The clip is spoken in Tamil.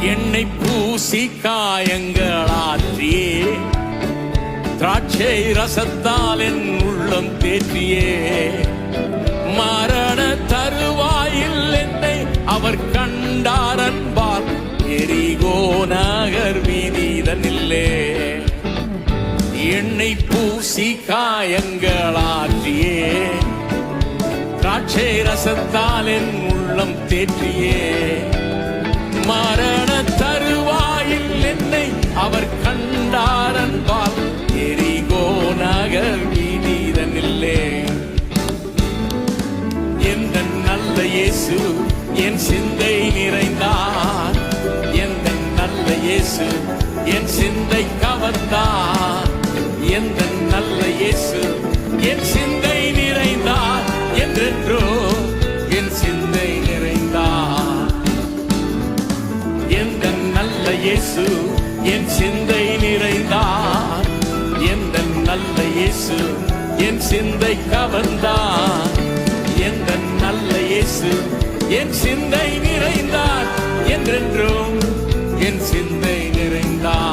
என்னை பூசி காயங்களாற்றியே, திராட்சை ரசத்தால் என் உள்ளம் தேற்றியே. மரண தருவாயில் என்னை அவர் கண்டார் அன்பால், எரிகோ நகர் வீதிதனில்லே. என்னை பூசி காயங்களாற்றியே, திராட்சை ரசத்தால் என் உள்ளம் தேற்றியே. மரண தருவாயில் என்னை அவர் கண்டார் அன்பால், எரிகோ நகர் வீதிதனில்லே. எந்த நல்ல இயேசு என் சிந்தை நிறைந்தார், எந்த நல்ல இயேசு என் சிந்தை கவர்ந்தார். எந்த நல்ல இயேசு என் சிந்தை நிறைந்தார், என்றென்றோ என் சிந்தை நிறைந்தார். எந்த நல்ல இயேசு என் சிந்தை நிறைந்தார், எந்த நல்ல இயேசு என் சிந்தை கவர்ந்தார். எந்த நல்ல இயேசு என் சிந்தை நிறைந்தார், என்றென்றும் என் சிந்தை நிறைந்தார்.